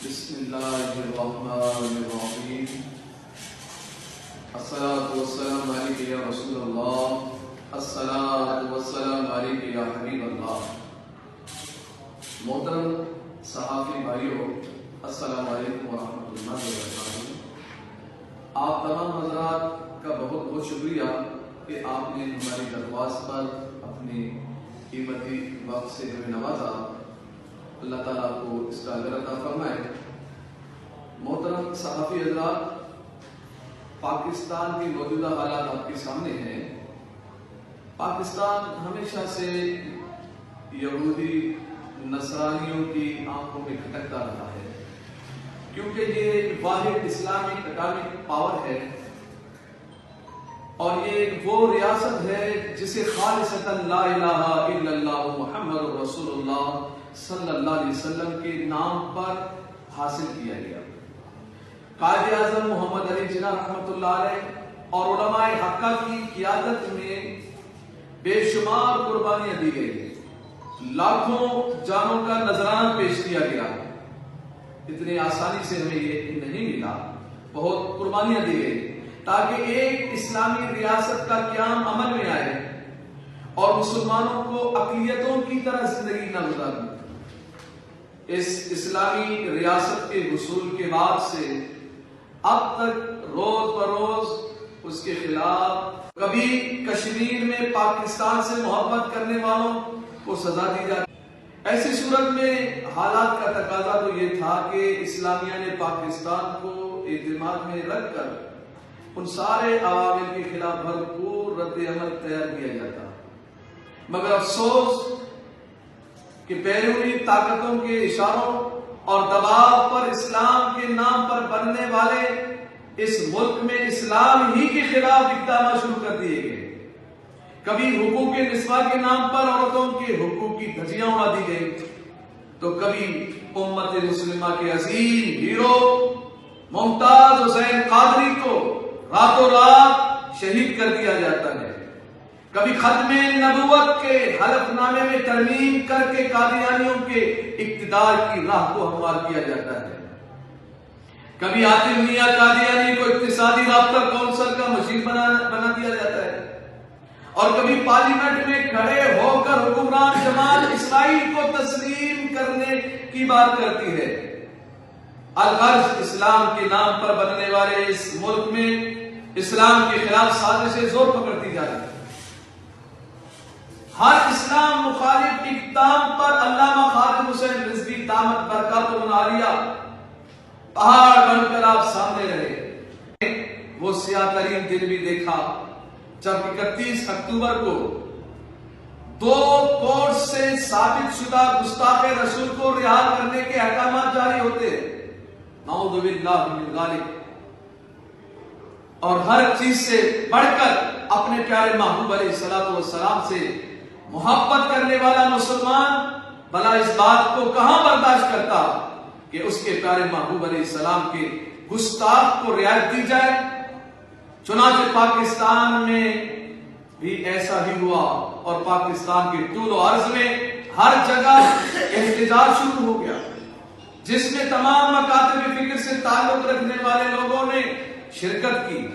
بسم اللہ الرحمن الرحیم الصلاۃ والسلام علیک یا رسول اللہ، الصلاۃ والسلام علیک یا حبیب اللہ۔ محترم صحافی بھائیوں، السلام علیکم ورحمۃ اللہ وبرکاتہ۔ آپ تمام حضرات کا بہت بہت شکریہ کہ آپ نے ہماری درخواست پر اپنے قیمتی وقت سے ہمیں نوازا۔ اللہ تعالیٰ کو اس کا اجر عطا فرمائے۔ محترم صحافی حضرات، پاکستان کی موجودہ حالات آپ کے سامنے ہیں۔ پاکستان ہمیشہ سے یہودی نصرانیوں کی آنکھوں میں کھٹکتا رہا ہے، کیونکہ یہ واحد اسلامی اٹامک پاور ہے اور یہ وہ ریاست ہے جسے خالصتاً لا الہ الا اللہ محمد رسول اللہ صلی اللہ علیہ وسلم کے نام پر حاصل کیا گیا۔ قائد اعظم محمد علی جناح رحمۃ اللہ علیہ اور علماء حقہ کی قیادت میں بے شمار قربانیاں دی گئی، لاکھوں جانوں کا نذرانہ پیش کیا گیا۔ اتنی آسانی سے ہمیں یہ نہیں ملا، بہت قربانیاں دی گئی تاکہ ایک اسلامی ریاست کا قیام عمل میں آئے اور مسلمانوں کو اقلیتوں کی طرح زندگی نہ گزارنی۔ اس اسلامی ریاست کے حصول کے بعد سے اب تک روز بروز اس کے خلاف کبھی کشمیر میں پاکستان سے محبت کرنے والوں کو سزا دی جاتی۔ ایسی صورت میں حالات کا تقاضا تو یہ تھا کہ اسلامیہ نے پاکستان کو اعتماد میں رکھ کر ان سارے عوامل کے خلاف بھرپور رد عمل تیار کیا جاتا، مگر افسوس کہ بیرونی طاقتوں کے اشاروں اور دباؤ پر اسلام کے نام پر بننے والے اس ملک میں اسلام ہی کے خلاف اقدامات شروع کر دیے گئے۔ کبھی حقوق نسواں کے نام پر عورتوں کے حقوق کی دھجیاں اڑا دی گئی، تو کبھی امت مسلمہ کے عظیم ہیرو ممتاز حسین قادری کو راتوں رات شہید کر دیا جاتا ہے۔ کبھی ختم نبوت کے حلف نامے میں ترمیم کر کے قادیانیوں کے اقتدار کی راہ کو ہموار کیا جاتا ہے۔ کبھی عاطف میاں قادیانی کو اقتصادی رابطہ کونسل کا مشیر بنا دیا جاتا ہے، اور کبھی پارلیمنٹ میں کھڑے ہو کر حکمران جماعت اسرائیل کو تسلیم کرنے کی بات کرتی ہے۔ الغرض اسلام کے نام پر بننے والے اس ملک میں اسلام کے خلاف سازشیں زور پکڑتی جا رہی ہیں۔ ہر اسلام مخالف اقدام پر علامہ خادم حسین رضوی دامت برکاتہ عالیہ پہاڑ بن کر آپ سامنے رہے۔ وہ سیاہ ترین دن بھی دیکھا جب 31 اکتوبر کو 2 کورٹ سے ثابت شدہ گستاخ رسول کو رہا کرنے کے احکامات جاری ہوتے، نعوذ باللہ من ذالک، اور ہر چیز سے بڑھ کر اپنے پیارے محبوب علیہ الصلوۃ والسلام سے محبت کرنے والا مسلمان بھلا اس بات کو کہاں برداشت کرتا کہ اس کے پیارے محبوب علیہ السلام کے گستاخ کو رعایت دی جائے۔ چنانچہ پاکستان میں بھی ایسا ہی ہوا اور پاکستان کے طول و عرض میں ہر جگہ احتجاج شروع ہو گیا، جس میں تمام مکاتب فکر سے تعلق رکھنے والے لوگوں نے شرکت کی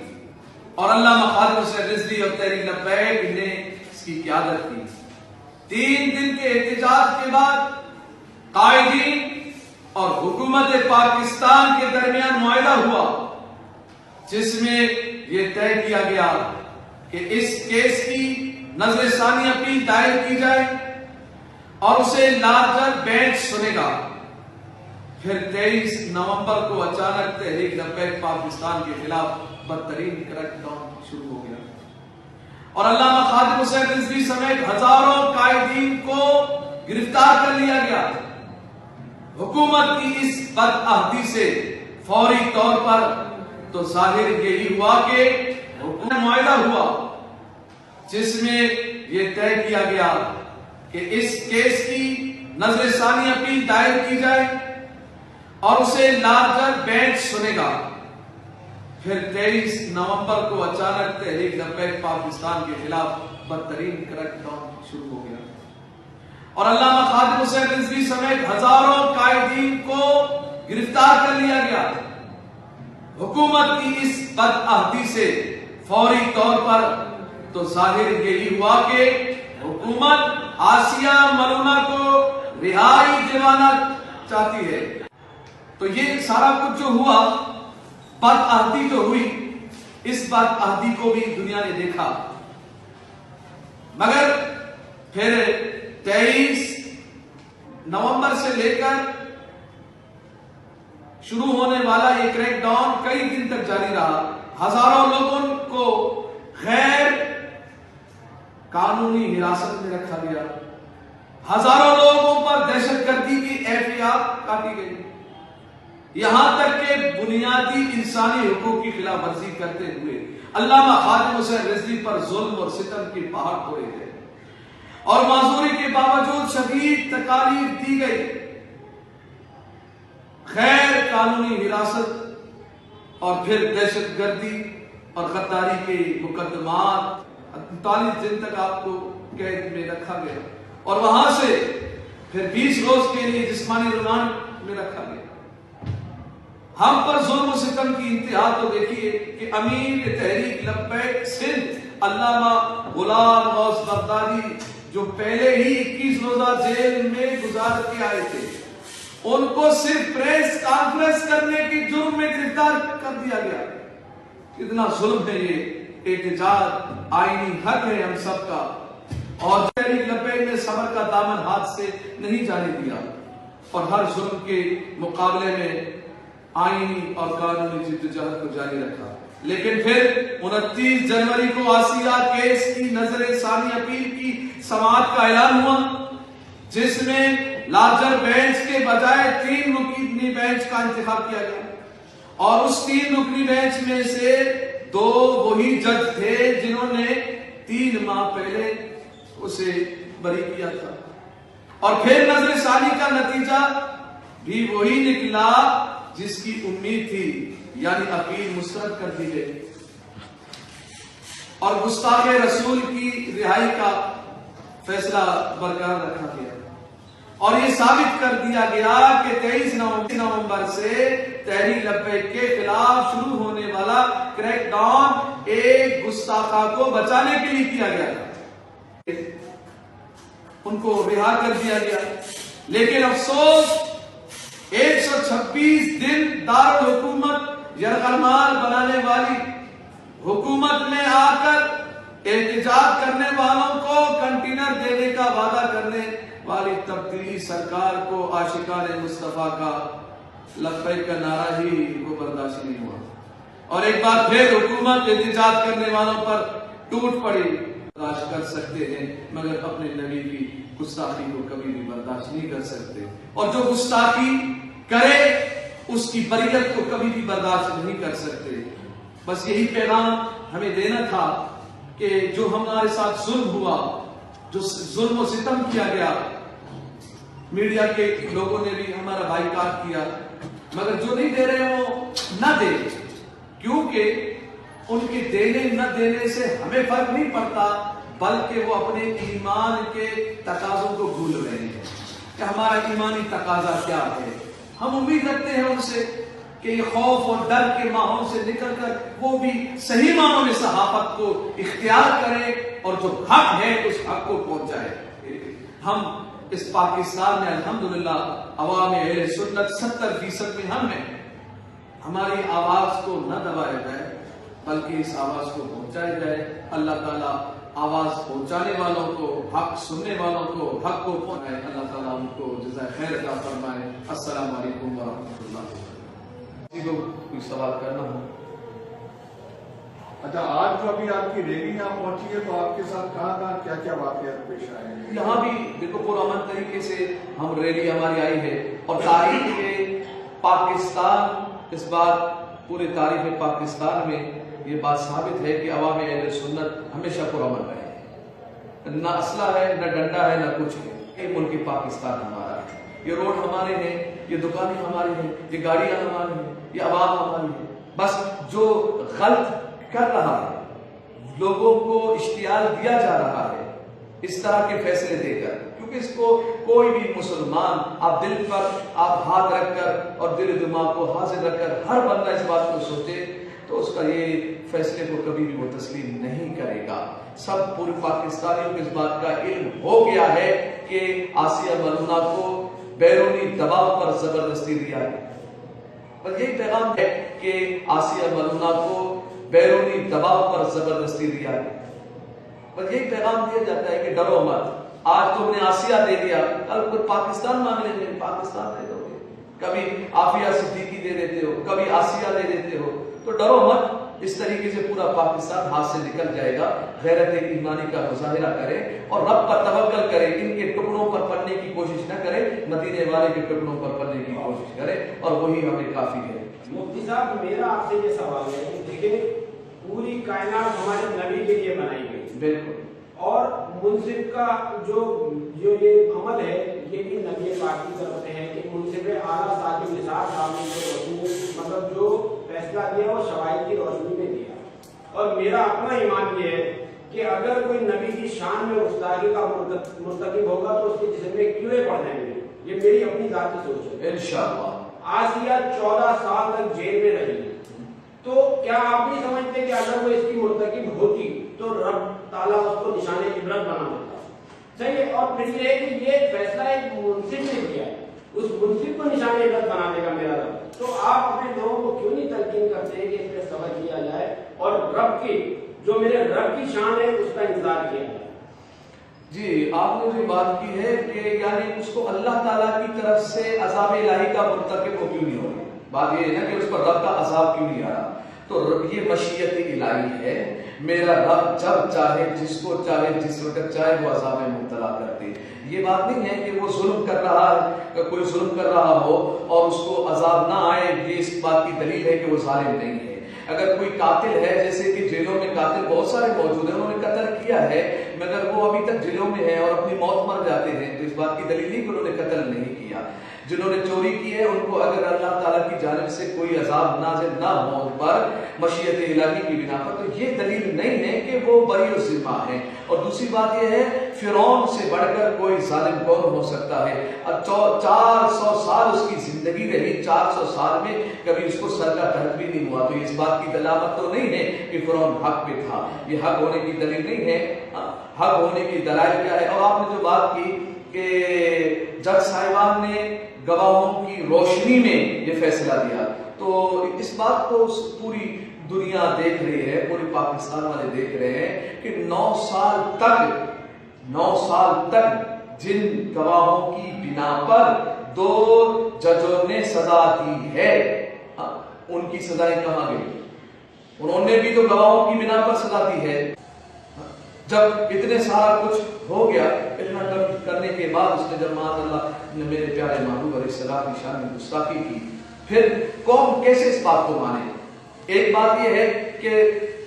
اور علامہ خادم حسین رضوی اور تحریک لبیک نے اس کی قیادت کی۔ 3 دن کے احتجاج کے بعد قائدین اور حکومت پاکستان کے درمیان معاہدہ ہوا، جس میں یہ طے کیا گیا کہ اس کیس کی نظر ثانی اپیل دائر کی جائے اور اسے لارجر بینچ سنے گا۔ پھر 23 نومبر کو اچانک تحریک لبیک پاکستان کے خلاف بدترین کریک ڈاؤن شروع ہو گیا اور علامہ خادم حسین رضوی سمیت ہزاروں قائدین کو گرفتار کر لیا گیا۔ حکومت کی اس بدعہدی سے فوری طور پر تو ظاہر یہی ہوا کہ حکومت معاہدہ ہوا، جس میں یہ طے کیا گیا کہ اس کیس کی نظر ثانی اپیل دائر کی جائے اور اسے لارجر بینچ سنے گا۔ پھر 23 نومبر کو اچانک تحریک لبیک پاکستان کے خلاف بدترین کریک ڈاؤن شروع ہو گیا اور علامہ خادم حسین رضوی سمیت ہزاروں قائدین کو گرفتار کر لیا گیا۔ حکومت کی اس بدعہدی سے فوری طور پر تو ظاہر یہی ہوا کہ حکومت آسیہ ملونہ کو رہائی دلانا چاہتی ہے۔ تو یہ سارا کچھ جو ہوا، بدعہدی جو ہوئی، اس بدعہدی کو بھی دنیا نے دیکھا، مگر پھر 23 نومبر سے لے کر شروع ہونے والا یہ کریک ڈاؤن کئی دن تک جاری رہا۔ ہزاروں لوگوں کو غیر قانونی حراست میں رکھا گیا، ہزاروں لوگوں پر دہشت گردی کی ایفیات کاٹی گئی، یہاں تک کہ بنیادی انسانی حقوق کی خلاف ورزی کرتے ہوئے علامہ خادم حسین رضوی پر ظلم اور ستم کے پہاڑ توڑے گئے اور معذوری کے باوجود شدید تکالیف دی گئی۔ غیر قانونی حراست اور پھر دہشت گردی اور غداری کے مقدمات، 39 دن تک آپ کو قید میں رکھا گیا اور وہاں سے پھر 20 روز کے لیے جسمانی ریمانڈ میں رکھا گیا۔ ہم پر ظلم و ستم کی انتہا تو دیکھیے کہ امیر تحریک لبیک سندھ علامہ غلام غوث بغدادی جو پہلے ہی 21 روزہ جیل میں گزار کے آئے تھے، ان کو صرف پریس کانفرنس کرنے کے جرم میں گرفتار کر دیا گیا۔ کتنا ظلم ہے یہ! احتجاج آئینی حق ہے ہم سب کا، اور تحریک لبیک نے صبر کا دامن ہاتھ سے نہیں جانے دیا اور ہر ظلم کے مقابلے میں آئینی اور قانونی جدوجہد کو جاری رکھا۔ لیکن پھر 29 جنوری کو آسیہ کیس کی نظر ثانی اپیل کی سماعت کا اعلان ہوا، جس میں لارجر بینچ کے بجائے 3 رکنی بینچ کا انتخاب کیا گیا، اور اس 3 رکنی بینچ میں سے 2 وہی جج تھے جنہوں نے 3 ماہ پہلے اسے بری کیا تھا، اور پھر نظر ثانی کا نتیجہ بھی وہی نکلا جس کی امید تھی، یعنی اپیل مسترد کر دی گئی اور گستاخ رسول کی رہائی کا فیصلہ برقرار رکھا گیا، اور یہ ثابت کر دیا گیا کہ 23 نومبر سے تحریک لبیک کے خلاف شروع ہونے والا کریک ڈاؤن ایک گستاخہ کو بچانے کے لیے کیا گیا تھا۔ ان کو رہا کر دیا گیا، لیکن افسوس 126 دن دارالحکومت یرغمال بنانے والی حکومت میں آ کر احتجاج کرنے والوں کو کنٹینر دینے کا وعدہ کرنے والی تبدیلی سرکار کو عاشقان مصطفیٰ کا لبیک کا نعرہ ہی وہ برداشت نہیں ہوا، اور ایک بار پھر حکومت احتجاج کرنے والوں پر ٹوٹ پڑی۔ برداشت کر سکتے ہیں مگر اپنے نبی کی گستاخی کو کبھی بھی برداشت نہیں کر سکتے، اور جو گستاخی کرے اس کی بریت کو کبھی بھی برداشت نہیں کر سکتے۔ بس یہی پیغام ہمیں دینا تھا کہ جو ہمارے ساتھ ظلم ہوا، جو ظلم و ستم کیا گیا، میڈیا کے لوگوں نے بھی ہمارا بائیکاٹ کیا، مگر جو نہیں دے رہے وہ نہ دے، کیونکہ ان کے دینے نہ دینے سے ہمیں فرق نہیں پڑتا، بلکہ وہ اپنے ایمان کے تقاضوں کو بھول رہے ہیں کہ ہمارا ایمانی تقاضا کیا ہے۔ ہم امید رکھتے ہیں ان سے کہ یہ خوف اور ڈر کے ماحول سے نکل کر وہ بھی صحیح معنوں میں صحافت کو اختیار کرے اور جو حق ہے اس حق کو پہنچائے۔ ہم اس پاکستان میں الحمدللہ عوام اہل سنت 70% میں ہم ہیں۔ ہماری آواز کو نہ دبایا جائے بلکہ اس آواز کو پہنچایا جائے۔ اللہ تعالیٰ آواز پہنچانے والوں کو، حق سننے والوں کو حق کو پہنچائے۔ اللہ تعالیٰ ان کو جزائے خیر عطا فرمائے۔ السلام علیکم ورحمۃ اللہ۔ کسی کو کوئی سوال کرنا ہو؟ اچھا، آج جو ابھی آپ کی ریلی یہاں پہنچی ہے تو آپ کے ساتھ کہاں کیا کیا واقعات پیش آئے ہیں؟ یہاں بھی دیکھو پرامن طریقے سے ہم ریلی ہماری آئی ہے، اور تاریخ میں پاکستان اس بات پورے تاریخ پاکستان میں یہ بات ثابت ہے کہ عوام اہل سنت ہمیشہ پرامن رہے، نہ اسلحہ ہے، نہ ڈنڈا ہے، نہ کچھ ہے۔ یہ ملک پاکستان ہمارا ہے، یہ روڈ ہمارے ہیں، یہ دکانیں ہماری ہیں، یہ گاڑیاں ہماری ہیں، یہ عوام ہماری ہے۔ بس جو غلط کر رہا ہے، لوگوں کو اشتعال دیا جا رہا ہے اس طرح کے فیصلے دے کر، کیونکہ کیونکہ اس کو کوئی بھی مسلمان آپ دل پر آپ ہاتھ رکھ کر اور دل و دماغ کو حاضر رکھ کر ہر بندہ اس بات کو سوچے تو اس کا یہ فیصلے کو کبھی بھی وہ تسلیم نہیں کرے گا. سب پورے پاکستانیوں کو اس بات کا علم ہو گیا ہے کہ آسیہ ملونہ کو بیرونی دباؤ پر زبردستی رہا ہے. اور یہی پیغام ہے کہ آسیہ ملونہ کو بیرونی دباؤ پر زبردستی رہا ہے. اور یہی پیغام دیا جاتا ہے کہ ڈرو مت. آج تم نے آسیہ دے دیا, کل کوئی پاکستان معاملے میں پاکستان دے دو گے. کبھی عافیہ صدیقی دے دیتے ہو, کبھی آسیہ دے دیتے ہو, تو ڈرو مت. اس طریقے سے پورا پاکستان ہاتھ سے نکل جائے گا. غیرت ایمانی کا مظاہرہ کرے اور رب پر توکل کرے. ان کے ٹکڑوں پر پڑنے کی کوشش نہ کرے, مدینے والے کے ٹکڑوں پر پڑنے کی کوشش کرے, اور وہی ہمیں کافی ہے. مفتی صاحب, میرا آپ سے یہ سوال ہے کہ دیکھیں پوری کائنات ہمارے نبی کے لیے بنائی گئی. بالکل. اور منصف کا جو یہ عمل ہے یہ بھی نبی پاک کی طرف سے ہے کہ منصف اعلیٰ صاحب نثار سامنے کی روشنی مطلب جو فیصلہ دیا وہ شواہد کی روشنی میں دیا. اور میرا اپنا ایمان یہ ہے کہ اگر کوئی نبی کی شان میں گستاخی کا مرتکب ہوگا تو اس کے جسم میں کیڑے پڑ جائیں گے. یہ میری اپنی ذاتی سوچ ہے. انشاءاللہ. آسیہ 14 سال تک جیل میں رہی, تو کیا آپ نہیں سمجھتے کہ اگر وہ اس کی مرتکب ہوتی تو رب تعالیٰ اس کو نشان عبرت بنا دیتا؟ صحیح ہے. اور پھر یہ ہے کہ یہ فیصلہ ایک منصف نے کیا ہے, اس منصف کو نشان عبرت بنا دے گا میرا رب. تو آپ اپنے لوگوں کو کیوں نہیں تلقین کرتے ہیں کہ اس پہ سبق لیا جائے اور رب کی جو میرے رب کی شان ہے اس کا انتظار کیا جائے؟ جی, آپ نے جو بات کی ہے کہ یعنی اس کو اللہ تعالیٰ کی طرف سے عذاب الہی کا مرتکب وہ کیوں نہیں ہو رہا. بات یہ ہے نا کہ اس پر رب کا عذاب کیوں نہیں آ رہا. تو یہ مشیت الہی ہے. میرا رب جب چاہے جس کو چاہے جس وقت چاہے وہ عذاب میں مبتلا کر دے. یہ بات نہیں ہے کہ وہ ظلم کر رہا ہے, کوئی ظلم کر رہا ہو اور اس کو عذاب نہ آئے. یہ اس بات کی دلیل ہے کہ وہ ظالم نہیں ہے. اگر کوئی قاتل ہے, جیسے کہ جیلوں میں قاتل بہت سارے موجود ہیں, انہوں نے قتل کیا ہے مگر وہ ابھی تک جیلوں میں ہیں اور اپنی موت مر جاتے ہیں, تو اس بات کی دلیل نہیں کہ انہوں نے قتل نہیں کیا. جنہوں نے چوری کی ہے ان کو اگر اللہ تعالیٰ کی جانب سے کوئی عذاب نازل نہ ہو پر مشیت الہی کی بنا پر, تو یہ دلیل نہیں ہے کہ وہ بری و ذمہ ہیں. اور دوسری بات یہ ہے فرعون سے بڑھ کر کوئی ظالم کون ہو سکتا ہے. اب 400 سال اس کی زندگی رہی, 400 سال میں کبھی اس کو سر کا درد بھی نہیں ہوا. تو اس بات کی دلالت تو نہیں ہے کہ فرعون حق پہ تھا. یہ حق ہونے کی دلیل نہیں ہے. حق ہونے کی دلائل کیا ہے؟ اور آپ نے جو بات کی کہ جج صاحبان نے گواہوں کی روشنی میں یہ فیصلہ دیا, تو اس بات کو پوری دنیا دیکھ رہی ہے, پورے پاکستان والے دیکھ رہے ہیں کہ 9 سال تک جن گواہوں کی بنا پر 2 ججوں نے سزا دی ہے, ان کی سزائیں کہاں گئی؟ انہوں نے بھی تو گواہوں کی بنا پر سزا دی ہے. جب اتنے سارا کچھ ہو گیا, اتنا کرنے کے بعد اس نے جب معاذ اللہ نے میرے پیارے محبوب علیہ السلام کی شان میں گستاخی کی, پھر قوم کیسے اس بات کو مانے؟ ایک بات یہ ہے کہ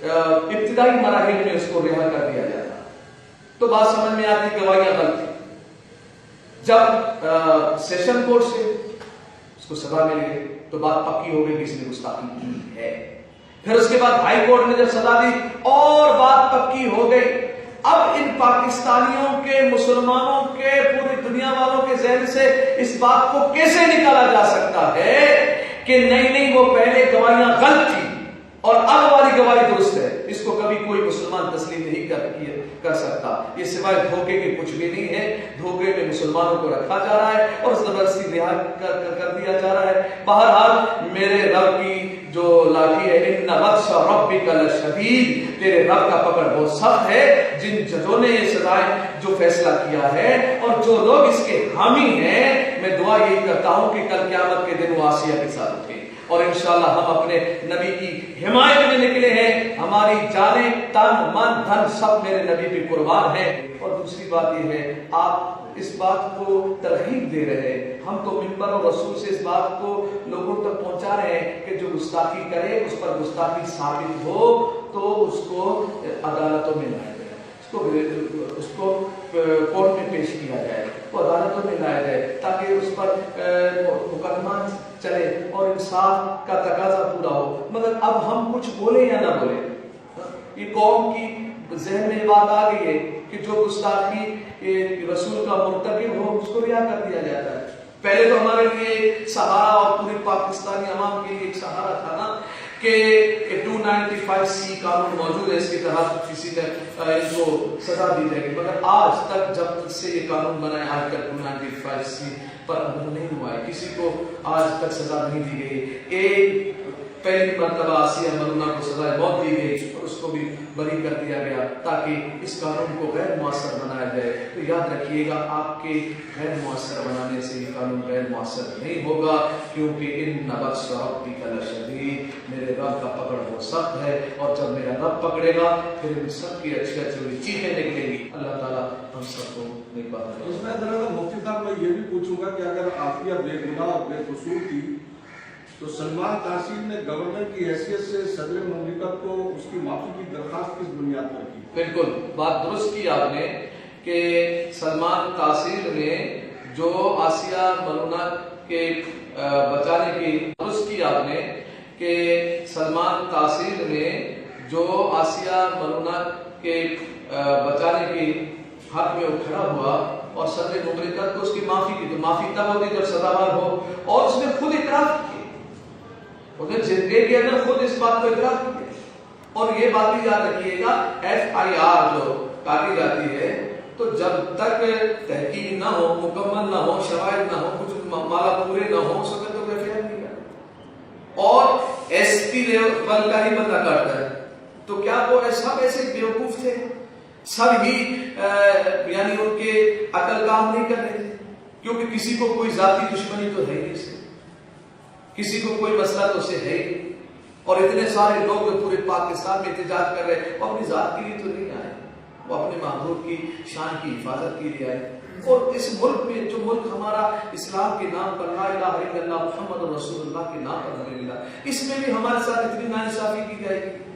ابتدائی مراحل میں اس کو رہا کر دیا جاتا, تو بات سمجھ میں آتی گواہیاں غلط تھی. جب سیشن کورٹ سے اس کو سزا مل گئی تو بات پکی ہو گئی کہ اس نے گستاخی کی ہے. پھر اس کے بعد ہائی کورٹ نے جب سزا دی اور بات پکی ہو گئی. اب ان پاکستانیوں کے, مسلمانوں کے, پوری دنیا والوں کے ذہن سے اس بات کو کیسے نکالا جا سکتا ہے کہ نہیں وہ پہلے گواہیاں غلط تھی اور اب والی گواہی درست ہے. اس کو کبھی کوئی مسلمان تسلیم نہیں کر سکتا. یہ سوائے دھوکے کے کچھ بھی نہیں ہے. دھوکے میں مسلمانوں کو رکھا جا رہا ہے اور زبردستی رہا کر دیا جا رہا ہے. بہرحال میرے رب کی جو لاٹھی ہے, ان بطش ربک لشدید, تیرے رب کا پکڑ بہت سخت ہے. جن ججوں نے یہ سزائیں جو فیصلہ کیا ہے اور جو لوگ اس کے حامی ہیں, میں دعا یہی کرتا ہوں کہ کل قیامت کے دن وہ آسیہ کے ساتھ اٹھیں اور انشاءاللہ ہم اپنے نبی کی حمایت میں نکلے ہیں. ہماری جانیں, تن, من, دھن سب میرے نبی پہ قربان ہیں. اور دوسری بات یہ ہے, آپ اس بات کو ترغیب دے رہے ہیں. ہم تو منبر اور رسول سے اس بات کو لوگوں تک پہنچا رہے ہیں کہ جو گستاخی کرے, اس پر گستاخی ثابت ہو تو اس کو عدالتوں میں لایا جائے, اس کو کورٹ میں پیش کیا جائے, وہ عدالتوں میں لایا جائے تاکہ اس پر مقدمہ چلے اور انصاف کا تقاضا پورا ہو. مگر اب ہم کچھ بولے یا نہ بولے, یہ قوم کی ذہن میں بات آ گئی ہے کہ جو گستاخی یہ رسول کا مرتکب ہو اس کو رہا کر دیا جاتا ہے. پہلے تو ہمارے لیے سہارا اور پوری پاکستانی عوام کے لیے ایک سہارا تھا نا کہ 295C قانون موجود ہے, اس کے تحت کسی نے ان کو سزا دی جائے گی, مگر آج تک جب سے یہ قانون بنا ہے آج تک 295C پر عمل نہیں ہوا ہے, کسی کو آج تک سزا نہیں دی گئی. ایک پہلی مرتبہ آسیہ ملونہ کو سزا موت دی گئی اور اس کو بھی بری کر دیا گیا تاکہ اس قانون کو غیر مؤثر بنایا جائے. تو یاد رکھیے گا آپ کے غیر مؤثر بنانے سے یہ قانون غیر مؤثر نہیں ہوگا, کیونکہ ان بطش ربک لشدید, میرے رب کا پکڑ وہ سخت ہے, اور جب میرا رب پکڑے گا پھر ان سب کی اچھی اچھی چیزیں نکلیں گی. اللہ تعالیٰ ہم سب کو نیک بات کرے. اس میں ذرا مفتی صاحب میں یہ بھی پوچھوں گا کہ اگر آفیہ بے گناہ اور بے قصور تھی تو سلمان تحصیل نے گورنر کی حیثیت سے صدر مملکت کو اس کی معافی کی درخواست کس بنیاد پر کی؟ بالکل بات درست کی آپ نے کہ سلمان تحصیل نے جو آسیہ ملونہ کے بچانے کی درست کی آپ نے کہ سلمان تحصیل نے جو آسیہ ملونہ کے بچانے کی حق میں کھڑا ہوا اور صدر مملکت کو اس کی معافی کی, تو معافی تب ہوتی جب سزاوار ہو, اور اس نے خود اعتراف کی, انہیں زندگی کے اندر خود اس بات کو اعتراف کیا. اور یہ بات بھی یاد رکھیے گا FIR جو کاٹی جاتی ہے تو جب تک تحقیق نہ ہو, مکمل نہ ہو, شواہد نہ ہو, کچھ مالا پورے نہ ہو, اس وقت تو FIR نہیں کرتا. اور SP لیول کا ہی بندہ کاٹتا ہے. تو کیا وہ سب ایسے بیوقوف تھے, سب ہی یعنی ان کے عقل کام نہیں کر رہے تھے, کیونکہ کسی کو کوئی ذاتی دشمنی تو ہے ہی سے, کسی کو کوئی مسئلہ تو سے ہے ہی, اور اتنے سارے لوگ جو پورے پاکستان میں احتجاج کر رہے ہیں وہ اپنی ذات کے لیے تو نہیں آئے, وہ اپنے محبوب کی شان کی حفاظت کے لیے آئے. اور اس ملک میں جو ملک ہمارا اسلام کے نام پر لا الہ الا اللہ محمد رسول اللہ کے نام پر ہمیں ملا, اس میں بھی ہمارے ساتھ اتنی ناانصافی کی جائے گی.